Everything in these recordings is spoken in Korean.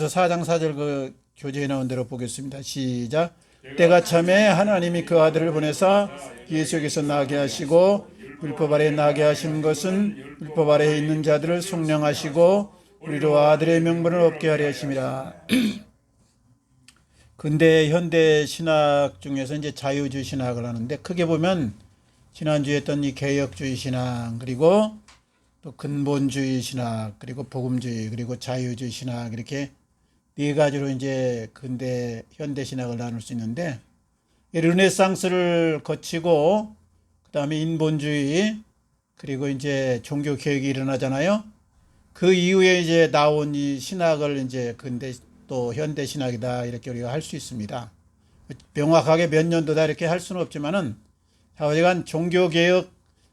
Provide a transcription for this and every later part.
로마서 4장 4절 그 교재에 나온 대로 보겠습니다. 시작. 때가 참에 하나님이 그 아들을 보내사 예수에게서 나게 하시고 율법 아래 나게 하신 것은 율법 아래에 있는 자들을 속량하시고 우리로 아들의 명분을 얻게 하려 하심이라. 근대 현대 신학 중에서 이제 자유주의 신학을 하는데 크게 보면 지난주에 했던 이 개혁주의 신학 그리고 또 근본주의 신학 그리고 복음주의 그리고 자유주의 신학 이렇게 네 가지로 이제 근대 현대 신학을 나눌 수 있는데 르네상스를 거치고 그다음에 인본주의 그리고 이제 종교 개혁이 일어나잖아요. 그 이후에 이제 나온 이 신학을 이제 근대 또 현대 신학이다 이렇게 우리가 할 수 있습니다. 명확하게 몇 년도다 이렇게 할 수는 없지만은 하여간 종교 개혁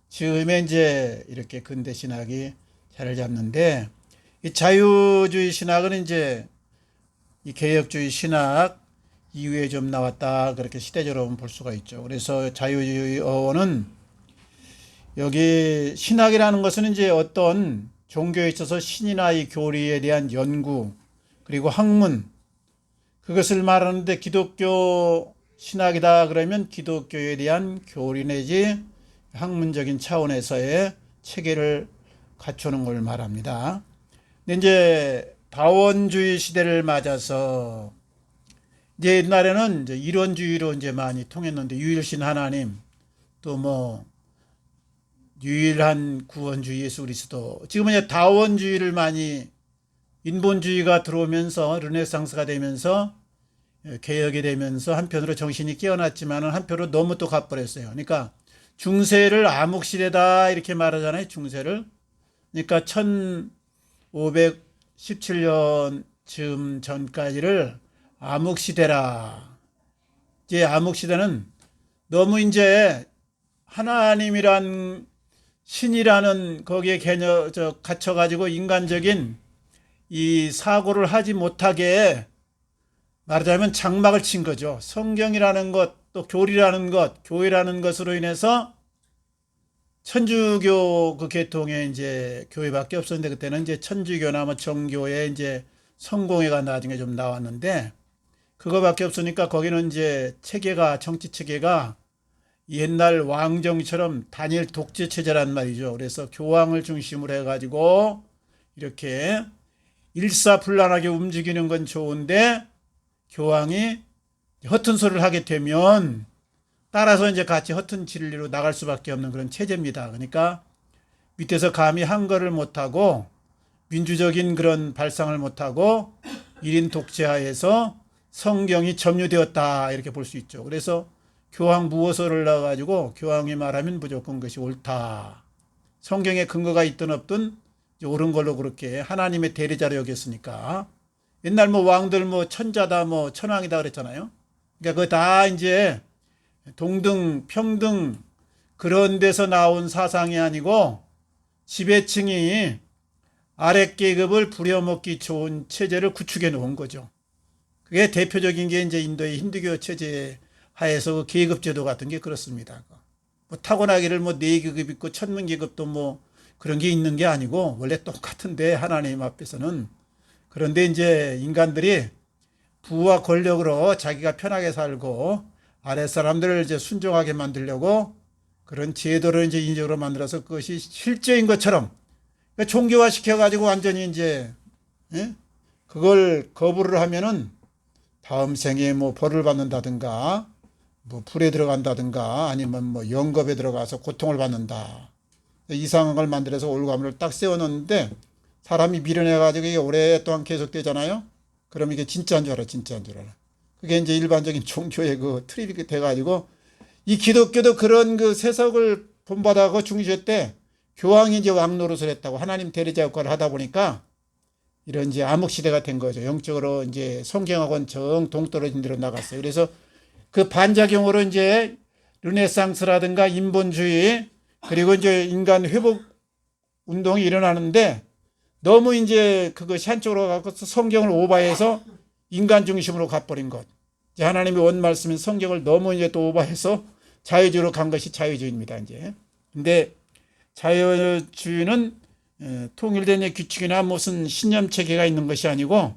즈음에 이제 이렇게 근대 신학이 자리를 잡는데 이 자유주의 신학은 이제 이 개혁주의 신학 이후에 좀 나왔다 그렇게 시대적으로 볼 수가 있죠. 그래서 자유주의 어원은 여기 신학이라는 것은 이제 어떤 종교에 있어서 신이나 이 교리에 대한 연구 그리고 학문 그것을 말하는데 기독교 신학이다 그러면 기독교에 대한 교리 내지 학문적인 차원에서의 체계를 갖추는 걸 말합니다. 근데 이제 다원주의 시대를 맞아서 이제 옛날에는 이제 이론주의로 이제 많이 통했는데 유일신 하나님 또 뭐 유일한 구원주의 예수 그리스도 지금은 이제 다원주의를 많이 인본주의가 들어오면서 르네상스가 되면서 개혁이 되면서 한편으로 정신이 깨어났지만은 한편으로 너무 또 가버렸어요. 그러니까 중세를 암흑시대다 이렇게 말하잖아요. 중세를. 그러니까 1517년쯤 전까지를 암흑시대라. 이제 암흑시대는 너무 이제 하나님이란 신이라는 거기에 갇혀가지고 인간적인 이 사고를 하지 못하게 말하자면 장막을 친 거죠. 성경이라는 것, 또 교리라는 것, 교회라는 것으로 인해서 천주교 그 계통에 이제 교회밖에 없었는데 그때는 이제 천주교나 뭐 정교회 이제 성공회가 나중에 좀 나왔는데 그거밖에 없으니까 거기는 이제 체계가 정치 체계가 옛날 왕정처럼 단일 독재 체제란 말이죠. 그래서 교황을 중심으로 해가지고 이렇게 일사불란하게 움직이는 건 좋은데 교황이 허튼 소리를 하게 되면 따라서 이제 같이 허튼 진리로 나갈 수밖에 없는 그런 체제입니다. 그러니까 밑에서 감히 한거를 못하고 민주적인 그런 발상을 못하고 1인 독재하에서 성경이 점유되었다 이렇게 볼 수 있죠. 그래서 교황 무호서를 넣어가지고 교황이 말하면 무조건 그것이 옳다. 성경에 근거가 있든 없든 옳은 걸로 그렇게 하나님의 대리자로 여겼으니까 옛날 뭐 왕들 뭐 천자다 뭐 천왕이다 그랬잖아요. 그러니까 그거 다 이제 동등 평등 그런 데서 나온 사상이 아니고 지배층이 아래 계급을 부려먹기 좋은 체제를 구축해 놓은 거죠. 그게 대표적인 게 이제 인도의 힌두교 체제 하에서 그 계급 제도 같은 게 그렇습니다. 뭐 타고나기를 뭐 4계급 있고 천문 계급도 뭐 그런 게 있는 게 아니고 원래 똑같은데 하나님 앞에서는 그런데 이제 인간들이 부와 권력으로 자기가 편하게 살고 아랫사람들을 이제 순종하게 만들려고 그런 제도를 이제 인적으로 만들어서 그것이 실제인 것처럼 종교화 시켜가지고 완전히 이제 그걸 거부를 하면은 다음 생에 뭐 벌을 받는다든가 뭐 불에 들어간다든가 아니면 뭐 영겁에 들어가서 고통을 받는다. 이상한 걸 만들어서 올가미를 딱 세워놓는데 사람이 미련해가지고 이게 오랫동안 계속되잖아요. 그럼 이게 진짜인 줄 알아, 진짜인 줄 알아. 그게 이제 일반적인 종교의 그 트립이 돼가지고 이 기독교도 그런 그 세석을 본받아고 중시했대. 교황이 이제 왕 노릇을 했다고 하나님 대리자 역할을 하다 보니까 이런 이제 암흑시대가 된 거죠. 영적으로 이제 성경하고는 정 동떨어진 데로 나갔어요. 그래서 그 반작용으로 이제 르네상스라든가 인본주의 그리고 이제 인간 회복 운동이 일어나는데 너무 이제 그것이 한쪽으로 가서 성경을 오버해서 인간 중심으로 가버린 것. 이제 하나님의 원 말씀인 성경을 너무 이제 또 오버해서 자유주의로 간 것이 자유주의입니다. 이제. 근데 자유주의는 통일된 규칙이나 무슨 신념 체계가 있는 것이 아니고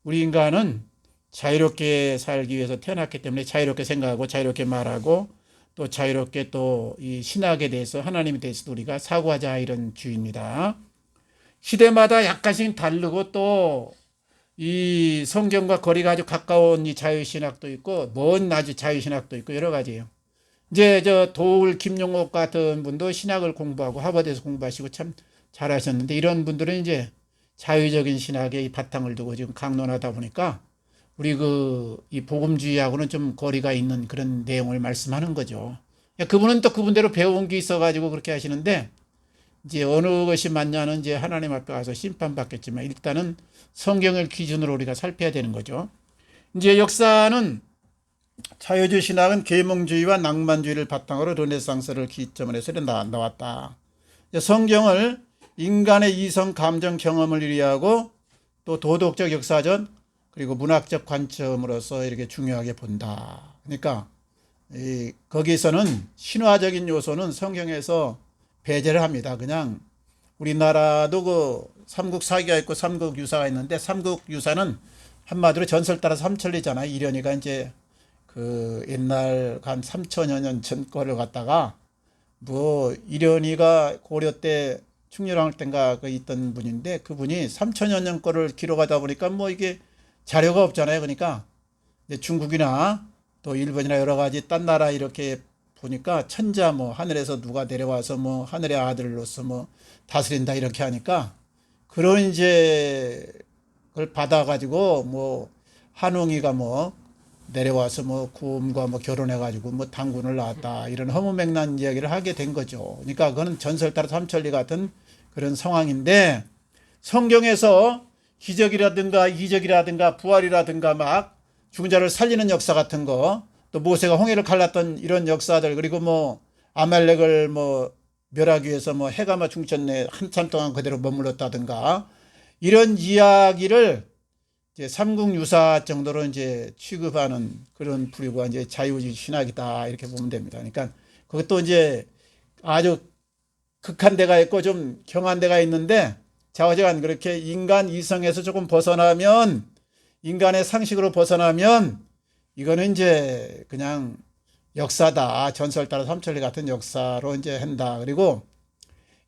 우리 인간은 자유롭게 살기 위해서 태어났기 때문에 자유롭게 생각하고 자유롭게 말하고 또 자유롭게 또 이 신학에 대해서 하나님에 대해서도 우리가 사고하자 이런 주의입니다. 시대마다 약간씩 다르고 또 이 성경과 거리가 아주 가까운 이 자유신학도 있고 먼 아주 자유신학도 있고 여러 가지예요. 이제 저 도울 김용옥 같은 분도 신학을 공부하고 하버드에서 공부하시고 참 잘하셨는데 이런 분들은 이제 자유적인 신학에 이 바탕을 두고 지금 강론하다 보니까 우리 이 복음주의하고는 좀 거리가 있는 그런 내용을 말씀하는 거죠. 그분은 또 그분대로 배운 게 있어가지고 그렇게 하시는데 이제 어느 것이 맞냐는 이제 하나님 앞에 가서 심판받겠지만 일단은 성경을 기준으로 우리가 살펴야 되는 거죠. 이제 역사는 자유주의 신학은 계몽주의와 낭만주의를 바탕으로 르네상스를 기점으로 해서 나왔다. 성경을 인간의 이성 감정 경험을 이해하고 또 도덕적 역사전 그리고 문학적 관점으로서 이렇게 중요하게 본다. 그러니까 거기서는 신화적인 요소는 성경에서 배제를 합니다. 그냥 우리나라도 그 삼국사기가 있고 삼국유사가 있는데 삼국유사는 한마디로 전설 따라 삼천리잖아요. 이련이가 이제 그 옛날 한 3천여 년 전 거를 갖다가 뭐 이련이가 고려 때 충렬왕 때인가 그 있던 분인데 그분이 3천여 년 거를 기록하다 보니까 뭐 이게 자료가 없잖아요. 그러니까 이제 중국이나 또 일본이나 여러 가지 딴 나라 이렇게 보니까 천자 뭐 하늘에서 누가 내려와서 뭐 하늘의 아들로서 뭐 다스린다 이렇게 하니까 그런 이제 그걸 받아가지고 뭐 한웅이가 뭐 내려와서 뭐 구음과 뭐 결혼해가지고 뭐 당군을 낳았다 이런 허무맹랑한 이야기를 하게 된 거죠. 그러니까 그거는 전설 따라 삼천리 같은 그런 상황인데 성경에서 기적이라든가 이적이라든가 부활이라든가 막 죽은 자를 살리는 역사 같은 거 또 모세가 홍해를 갈랐던 이런 역사들 그리고 뭐 아말렉을 뭐 멸하기 위해서 뭐 해가 막 중천에 한참 동안 그대로 머물렀다든가 이런 이야기를 이제 삼국유사 정도로 이제 취급하는 그런 부류가 이제 자유주의 신학이다 이렇게 보면 됩니다. 그러니까 그것도 이제 아주 극한 데가 있고 좀 경한 데가 있는데 좌우지간 그렇게 인간 이성에서 조금 벗어나면 인간의 상식으로 벗어나면 이거는 이제 그냥 역사다. 전설 따라 삼천리 같은 역사로 이제 한다. 그리고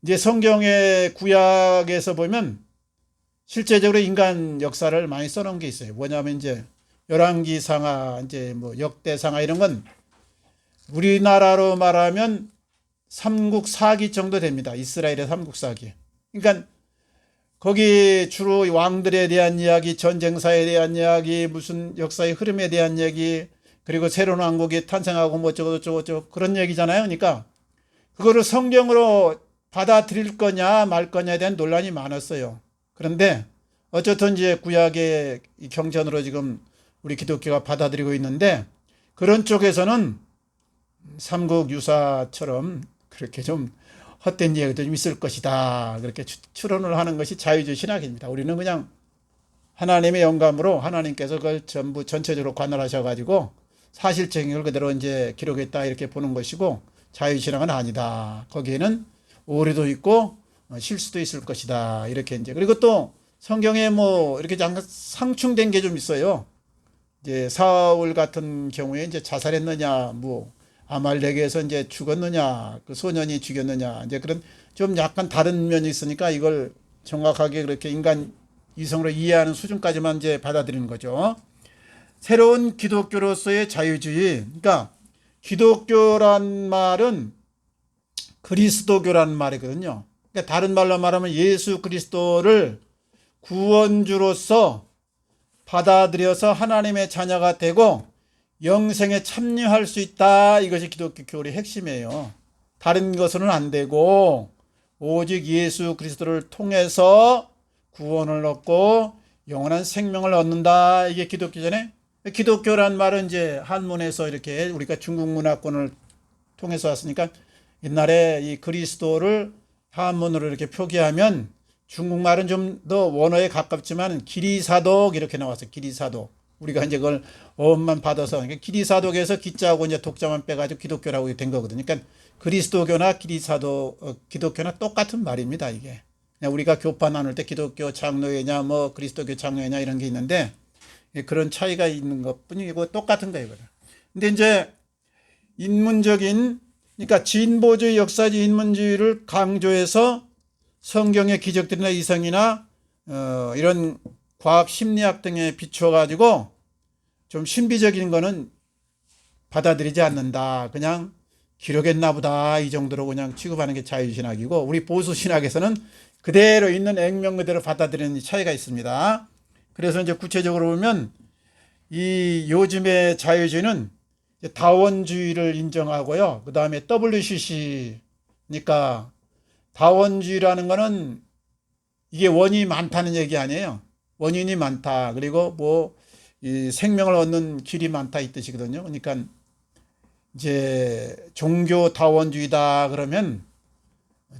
이제 성경의 구약에서 보면 실제적으로 인간 역사를 많이 써놓은 게 있어요. 뭐냐면 이제 열왕기상하, 이제 뭐 역대상하 이런 건 우리나라로 말하면 삼국사기 정도 됩니다. 이스라엘의 삼국사기. 그러니까 거기 주로 왕들에 대한 이야기, 전쟁사에 대한 이야기, 무슨 역사의 흐름에 대한 얘기, 그리고 새로운 왕국이 탄생하고 뭐 어쩌고 그런 얘기잖아요. 그러니까 그거를 성경으로 받아들일 거냐 말 거냐에 대한 논란이 많았어요. 그런데 어쨌든 이제 구약의 경전으로 지금 우리 기독교가 받아들이고 있는데 그런 쪽에서는 삼국유사처럼 그렇게 좀 헛된 이야기도 좀 있을 것이다. 그렇게 추론을 하는 것이 자유주의 신학입니다. 우리는 그냥 하나님의 영감으로 하나님께서 그걸 전부 전체적으로 관할하셔가지고 사실적인 걸 그대로 이제 기록했다 이렇게 보는 것이고 자유주의 신학은 아니다. 거기에는 오류도 있고 실수도 있을 것이다. 이렇게 이제 그리고 또 성경에 뭐 이렇게 잠깐 상충된 게 좀 있어요. 이제 사울 같은 경우에 이제 자살했느냐 뭐 아말렉에서 이제 죽었느냐, 그 소년이 죽였느냐, 이제 그런 좀 약간 다른 면이 있으니까 이걸 정확하게 그렇게 인간 이성으로 이해하는 수준까지만 이제 받아들이는 거죠. 새로운 기독교로서의 자유주의. 그러니까 기독교란 말은 그리스도교란 말이거든요. 그러니까 다른 말로 말하면 예수 그리스도를 구원주로서 받아들여서 하나님의 자녀가 되고 영생에 참여할 수 있다. 이것이 기독교 교리의 핵심이에요. 다른 것은 안 되고 오직 예수 그리스도를 통해서 구원을 얻고 영원한 생명을 얻는다. 이게 기독교잖아요. 기독교란 말은 이제 한문에서 이렇게 우리가 중국 문화권을 통해서 왔으니까 옛날에 이 그리스도를 한문으로 이렇게 표기하면 중국말은 좀 더 원어에 가깝지만 기리사독 이렇게 나왔어요. 기리사독. 우리가 이제 그걸 어음만 받아서 기리사독에서 기자하고 이제 독자만 빼가지고 기독교라고 된 거거든요. 그러니까 그리스도교나 기리사독, 기독교나 똑같은 말입니다. 이게 그냥 우리가 교파 나눌 때 기독교 장로회냐 뭐 그리스도교 장로회냐 이런 게 있는데 그런 차이가 있는 것 뿐이고 똑같은 거예요. 근데 이제 인문적인, 그러니까 진보주의, 역사주의, 인문주의를 강조해서 성경의 기적들이나 이성이나 이런 과학 심리학 등에 비추어 가지고 좀 신비적인 거는 받아들이지 않는다. 그냥 기록했나 보다 이 정도로 그냥 취급하는 게 자유신학이고, 우리 보수신학에서는 그대로 있는 액면 그대로 받아들이는 차이가 있습니다. 그래서 이제 구체적으로 보면 이 요즘의 자유주의는 다원주의를 인정하고요. 그 다음에 WCC, 그러니까 다원주의라는 거는 이게 원인이 많다는 얘기 아니에요. 원인이 많다. 그리고 뭐 이 생명을 얻는 길이 많다 이 뜻이거든요. 그러니까 이제 종교 다원주의다 그러면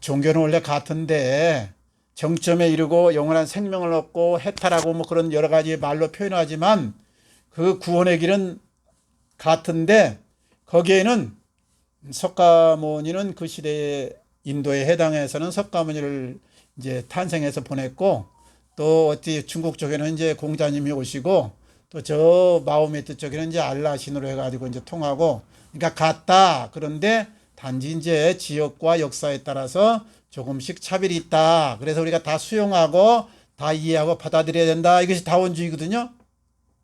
종교는 원래 같은데 정점에 이르고 영원한 생명을 얻고 해탈하고 뭐 그런 여러 가지 말로 표현하지만 그 구원의 길은 같은데, 거기에는 석가모니는 그 시대에 인도에 해당해서는 석가모니를 이제 탄생해서 보냈고, 또 어디 중국 쪽에는 이제 공자님이 오시고, 또 저 마호메트 쪽에는 이제 알라 신으로 해가지고 이제 통하고, 그러니까 같다. 그런데 단지 이제 지역과 역사에 따라서 조금씩 차별이 있다. 그래서 우리가 다 수용하고 다 이해하고 받아들여야 된다. 이것이 다원주의거든요.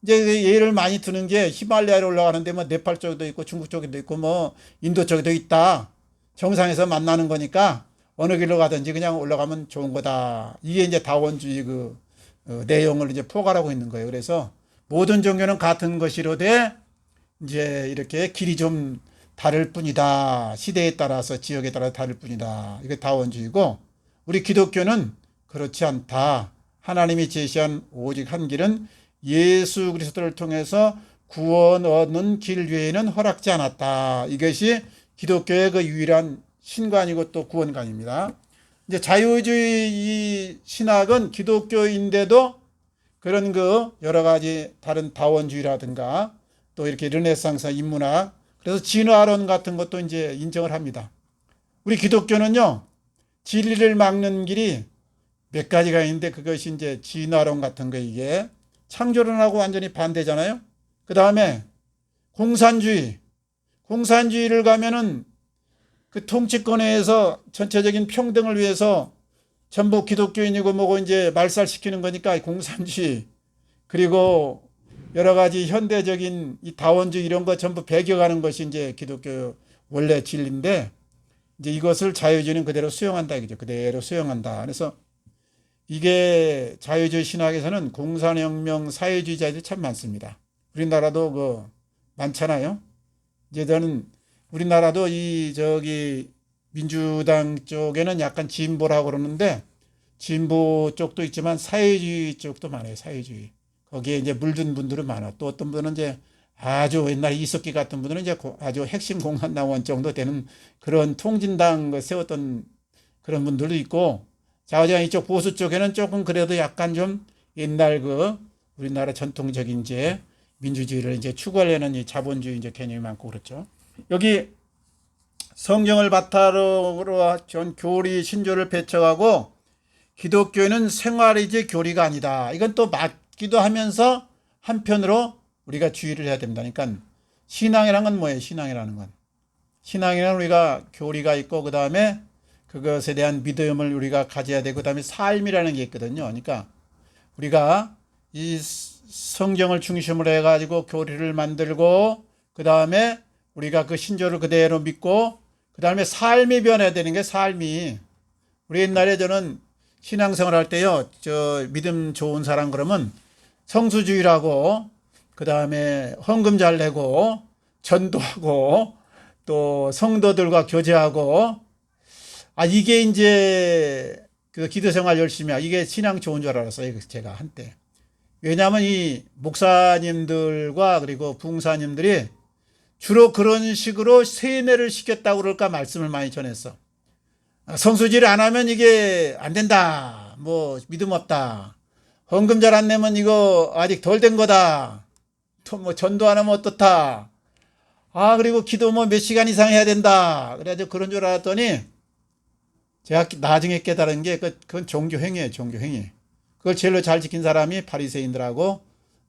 이제 예를 많이 드는 게 히말라야로 올라가는데 뭐 네팔 쪽에도 있고 중국 쪽에도 있고 뭐 인도 쪽에도 있다. 정상에서 만나는 거니까 어느 길로 가든지 그냥 올라가면 좋은 거다. 이게 이제 다원주의 내용을 이제 포괄하고 있는 거예요. 그래서 모든 종교는 같은 것이로되 이제 이렇게 길이 좀 다를 뿐이다. 시대에 따라서 지역에 따라 다를 뿐이다. 이게 다원주의고, 우리 기독교는 그렇지 않다. 하나님이 제시한 오직 한 길은 예수 그리스도를 통해서 구원 얻는 길 외에는 허락지 않았다. 이것이 기독교의 그 유일한 신관이고 또 구원관입니다. 이제 자유주의 이 신학은 기독교인데도 그런 여러 가지 다른 다원주의라든가 또 이렇게 르네상스 인문학, 그래서 진화론 같은 것도 이제 인정을 합니다. 우리 기독교는요, 진리를 막는 길이 몇 가지가 있는데 그것이 이제 진화론 같은 거, 이게 창조론하고 완전히 반대잖아요. 그 다음에 공산주의를 가면은 그 통치권에서 전체적인 평등을 위해서 전부 기독교인이고 뭐고 이제 말살시키는 거니까 공산주의, 그리고 여러 가지 현대적인 이 다원주의 이런 거 전부 배겨가는 것이 이제 기독교 원래 진리인데, 이제 이것을 자유주의는 그대로 수용한다 이거죠. 그대로 수용한다. 그래서 이게 자유주의 신학에서는 공산혁명 사회주의자들이 참 많습니다. 우리나라도 많잖아요. 이제 저는 우리나라도 민주당 쪽에는 약간 진보라고 그러는데, 진보 쪽도 있지만 사회주의 쪽도 많아요. 사회주의. 거기에 이제 물든 분들은 많아. 또 어떤 분은 이제 아주 옛날 이석기 같은 분들은 이제 아주 핵심 공산당원 정도 되는 그런 통진당 세웠던 그런 분들도 있고, 좌우장 이쪽 보수 쪽에는 조금 그래도 약간 좀 옛날 우리나라 전통적인 이제 민주주의를 이제 추구하려는 이 자본주의 이제 개념이 많고 그렇죠. 여기 성경을 바탕으로 한 교리 신조를 배척하고 기독교는 생활이지 교리가 아니다. 이건 또 맞기도 하면서 한편으로 우리가 주의를 해야 됩니다. 그러니까 신앙이라는 건 뭐예요? 신앙이라는 건. 신앙이란 우리가 교리가 있고 그 다음에 그것에 대한 믿음을 우리가 가져야 되고 그 다음에 삶이라는 게 있거든요. 그러니까 우리가 이 성경을 중심으로 해가지고 교리를 만들고 그 다음에 우리가 그 신조를 그대로 믿고 그 다음에 삶이 변해야 되는 게 삶이. 우리 옛날에 저는 신앙생활 할 때요, 믿음 좋은 사람 그러면 성수주의라고 그 다음에 헌금 잘 내고 전도하고 또 성도들과 교제하고, 이게 이제 그 기도생활 열심히 하고 이게 신앙 좋은 줄 알았어요. 제가 한때. 왜냐하면 이 목사님들과 그리고 부흥사님들이 주로 그런 식으로 세뇌를 시켰다고 그럴까 말씀을 많이 전했어. 성수질 안 하면 이게 안 된다. 뭐 믿음 없다. 헌금 잘 안 내면 이거 아직 덜 된 거다. 또 뭐 전도 안 하면 어떻다. 그리고 기도 뭐 몇 시간 이상 해야 된다. 그래가지고 그런 줄 알았더니 제가 나중에 깨달은 게 그건 종교행위예요. 종교행위. 그걸 제일로 잘 지킨 사람이 바리새인들하고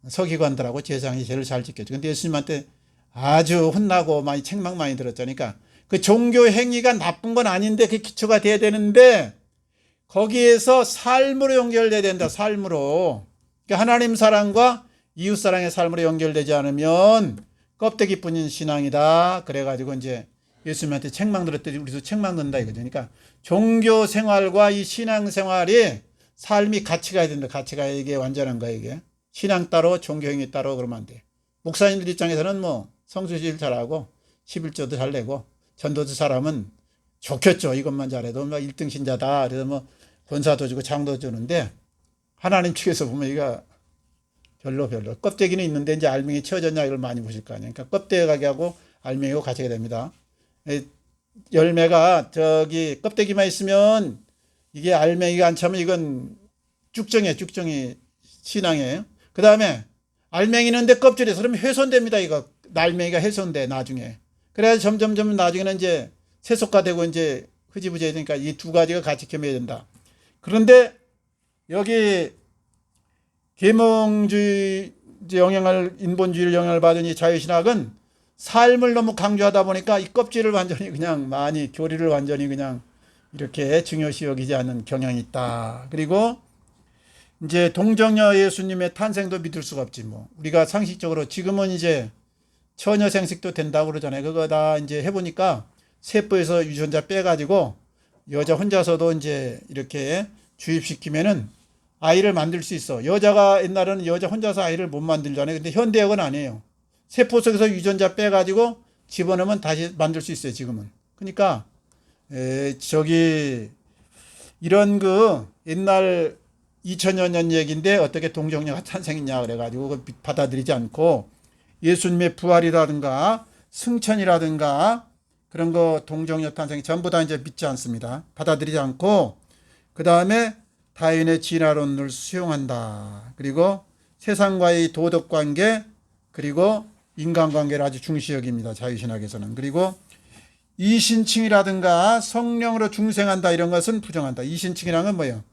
서기관들하고 제사장이 제일 잘 지켰죠. 근데 예수님한테 아주 혼나고 많이 책망 많이 들었죠. 그러니까 그 종교 행위가 나쁜 건 아닌데 그 기초가 돼야 되는데 거기에서 삶으로 연결돼야 된다. 삶으로. 그러니까 하나님 사랑과 이웃 사랑의 삶으로 연결되지 않으면 껍데기뿐인 신앙이다. 그래가지고 이제 예수님한테 책망 들었더니 우리도 책망 든다 이거죠. 그러니까 종교 생활과 이 신앙 생활이 삶이 같이 가야 된다. 같이 가야 이게 완전한 거야 이게. 신앙 따로 종교 행위 따로 그러면 안 돼. 목사님들 입장에서는 뭐 성수질 잘하고 11조도 잘 내고 전도도 잘하면 좋겠죠. 이것만 잘해도 뭐 1등 신자다. 그래서 뭐 권사도 주고 장도 주는데 하나님 측에서 보면 이거 별로 껍데기는 있는데 이제 알맹이 채워졌냐 이걸 많이 보실 거 아니에요. 그러니까 껍데기 하고 알맹이고 같이 됩니다. 열매가 저기 껍데기만 있으면 이게 알맹이가 안 차면 이건 쭉정이 신앙이에요. 그 다음에 알맹이 있는데 껍질에서 그러면 훼손됩니다. 이거 알맹이가 훼손돼 나중에. 그래야 점점 나중에는 이제 세속화되고 이제 흐지부지해지니까 이 두 가지가 같이 겸해야 된다. 그런데 여기 계몽주의 영향을 인본주의를 영향을 받은 이 자유신학은 삶을 너무 강조하다 보니까 이 껍질을 완전히 그냥 많이 교리를 완전히 그냥 이렇게 중요시 여기지 않는 경향이 있다. 그리고 이제 동정녀 예수님의 탄생도 믿을 수가 없지 뭐. 우리가 상식적으로 지금은 이제 처녀 생식도 된다고 그러잖아요. 그거 다 이제 해보니까 세포에서 유전자 빼가지고 여자 혼자서도 이제 이렇게 주입시키면은 아이를 만들 수 있어. 여자가 옛날에는 여자 혼자서 아이를 못 만들잖아요. 근데 현대학은 아니에요. 세포 속에서 유전자 빼가지고 집어넣으면 다시 만들 수 있어요. 지금은. 그러니까 저기 이런 그 옛날 2000여 년 얘기인데 어떻게 동정녀가 탄생했냐 그래가지고 받아들이지 않고 예수님의 부활이라든가 승천이라든가 그런 거 동정녀 탄생이 전부 다 이제 믿지 않습니다. 받아들이지 않고 그 다음에 타인의 진화론을 수용한다. 그리고 세상과의 도덕관계 그리고 인간관계를 아주 중시 여깁니다. 자유신학에서는. 그리고 이신칭이라든가 성령으로 중생한다 이런 것은 부정한다. 이신칭이라는 건 뭐예요?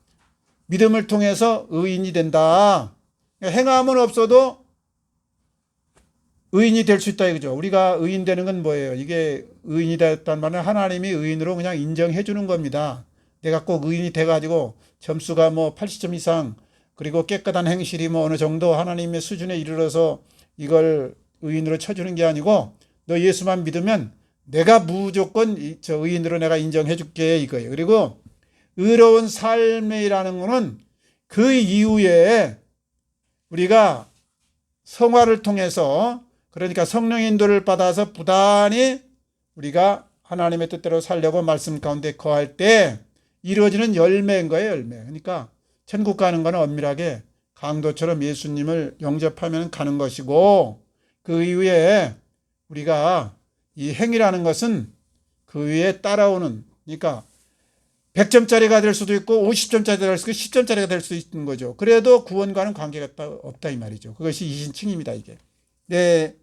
믿음을 통해서 의인이 된다. 행함은 없어도 의인이 될 수 있다 이거죠. 우리가 의인 되는 건 뭐예요? 이게 의인이 됐단 말은 하나님이 의인으로 그냥 인정해 주는 겁니다. 내가 꼭 의인이 돼가지고 점수가 뭐 80점 이상 그리고 깨끗한 행실이 뭐 어느 정도 하나님의 수준에 이르러서 이걸 의인으로 쳐주는 게 아니고 너 예수만 믿으면 내가 무조건 저 의인으로 내가 인정해 줄게 이거예요. 그리고 의로운 삶이라는 거는 그 이후에 우리가 성화를 통해서 그러니까 성령 인도를 받아서 부단히 우리가 하나님의 뜻대로 살려고 말씀 가운데 거할 때 이루어지는 열매인 거예요. 열매. 그러니까 천국 가는 거는 엄밀하게 강도처럼 예수님을 영접하면 가는 것이고 그 이후에 우리가 이 행위라는 것은 그 위에 따라오는 그러니까 100점짜리가 될 수도 있고 50점짜리가 될 수도 있고 10점짜리가 될 수도 있는 거죠. 그래도 구원과는 관계가 없다 이 말이죠. 그것이 이신칭입니다. 이게. 네.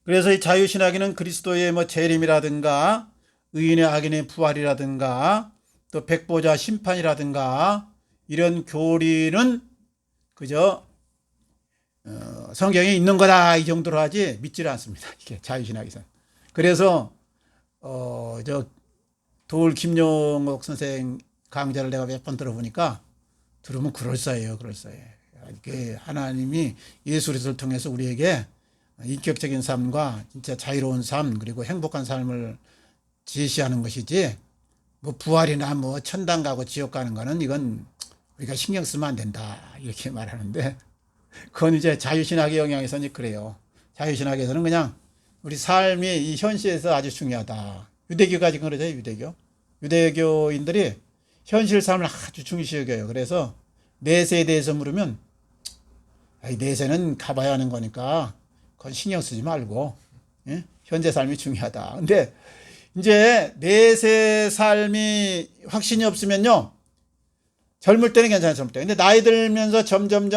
그래서 이 자유신학에는 그리스도의 뭐 재림이라든가 의인의 악인의 부활이라든가 또 백보자 심판이라든가 이런 교리는 그저 성경에 있는 거다 이 정도로 하지 믿지를 않습니다. 이게 자유신학에서는. 그래서 저 도울 김용옥 선생 강좌를 내가 몇 번 들어보니까 들으면 그럴싸해요. 이게 하나님이 예수 그리스도를 통해서 우리에게 인격적인 삶과 진짜 자유로운 삶 그리고 행복한 삶을 제시하는 것이지 뭐 부활이나 뭐 천당 가고 지옥 가는 거는 이건 우리가 신경 쓰면 안 된다 이렇게 말하는데 그건 이제 자유신학의 영향에서는 그래요. 자유신학에서는 그냥 우리 삶이 이 현실에서 아주 중요하다. 유대교가 지금 그러죠. 유대교인들이 현실 삶을 아주 중시 여겨요. 그래서 내세에 대해서 물으면 내세는 가봐야 하는 거니까 그건 신경 쓰지 말고 예? 현재 삶이 중요하다. 근데 이제 내세 삶이 확신이 없으면요 젊을 때는 괜찮아요. 젊을 때. 근데 나이 들면서 점점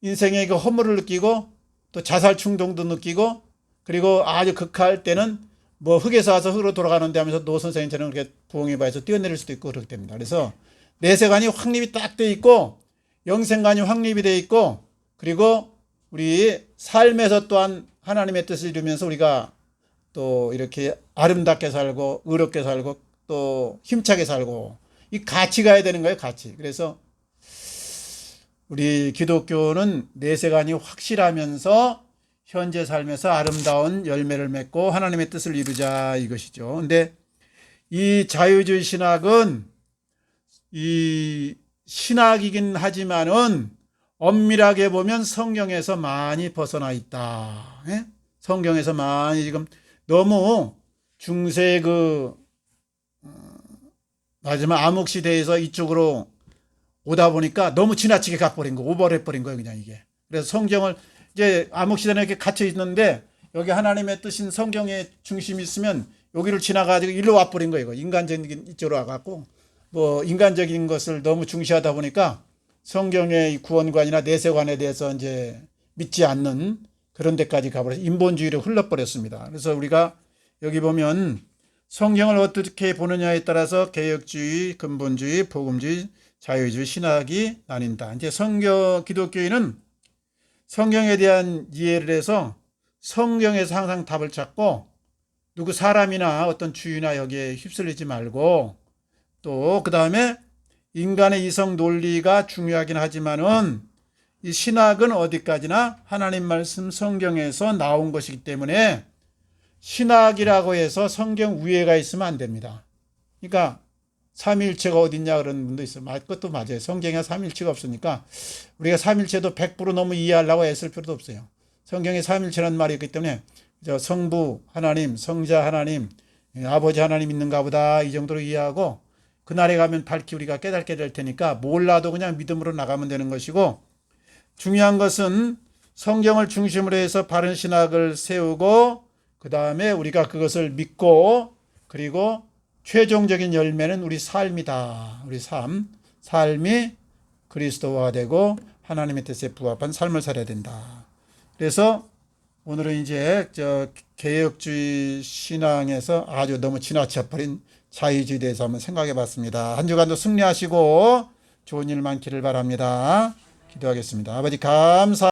인생의 그 허물을 느끼고 또 자살 충동도 느끼고 그리고 아주 극할 때는 뭐 흙에서 와서 흙으로 돌아가는데 하면서 노 선생님처럼 그렇게 부엉이 바에서 뛰어내릴 수도 있고 그렇게 됩니다. 그래서 내세관이 확립이 딱 돼 있고 영생관이 확립이 돼 있고 그리고 우리 삶에서 또한 하나님의 뜻을 이루면서 우리가 또 이렇게 아름답게 살고 의롭게 살고 또 힘차게 살고 이 같이 가야 되는 거예요, 같이. 그래서 우리 기독교는 내세관이 확실하면서 현재 삶에서 아름다운 열매를 맺고 하나님의 뜻을 이루자 이것이죠. 근데 이 자유주의 신학은 이 신학이긴 하지만은 엄밀하게 보면 성경에서 많이 벗어나 있다. 예? 성경에서 많이 지금 너무 중세 마지막 암흑시대에서 이쪽으로 오다 보니까 너무 지나치게 가버린 거, 오버해버린 거예요, 그냥 이게. 그래서 성경을 이제 암흑시대는 이렇게 갇혀 있는데 여기 하나님의 뜻인 성경의 중심이 있으면 여기를 지나가지고 일로 와버린 거예요. 이거. 인간적인 이쪽으로 와갖고 뭐 인간적인 것을 너무 중시하다 보니까 성경의 구원관이나 내세관에 대해서 이제 믿지 않는 그런 데까지 가버려서 인본주의로 흘러버렸습니다. 그래서 우리가 여기 보면 성경을 어떻게 보느냐에 따라서 개혁주의, 근본주의, 복음주의, 자유주의, 신학이 나뉜다. 이제 기독교인은 성경에 대한 이해를 해서 성경에서 항상 답을 찾고 누구 사람이나 어떤 주의나 여기에 휩쓸리지 말고 또 그 다음에 인간의 이성 논리가 중요하긴 하지만은 이 신학은 어디까지나 하나님 말씀 성경에서 나온 것이기 때문에 신학이라고 해서 성경 우애가 있으면 안 됩니다. 그러니까 삼위일체가 어딨냐 그런 분도 있어요. 그것도 맞아요. 성경에 삼위일체가 없으니까 우리가 삼위일체도 100% 너무 이해하려고 애쓸 필요도 없어요. 성경에 삼위일체라는 말이 있기 때문에 성부 하나님, 성자 하나님, 아버지 하나님 있는가 보다 이 정도로 이해하고 그날에 가면 밝히 우리가 깨닫게 될 테니까 몰라도 그냥 믿음으로 나가면 되는 것이고 중요한 것은 성경을 중심으로 해서 바른 신학을 세우고 그 다음에 우리가 그것을 믿고 그리고 최종적인 열매는 우리 삶이다. 우리 삶이 그리스도화되고 하나님의 뜻에 부합한 삶을 살아야 된다. 그래서 오늘은 이제 개혁주의 신앙에서 아주 너무 지나쳐버린 자유주의에 대해서 한번 생각해 봤습니다. 한 주간도 승리하시고 좋은 일 많기를 바랍니다. 기도하겠습니다. 아버지 감사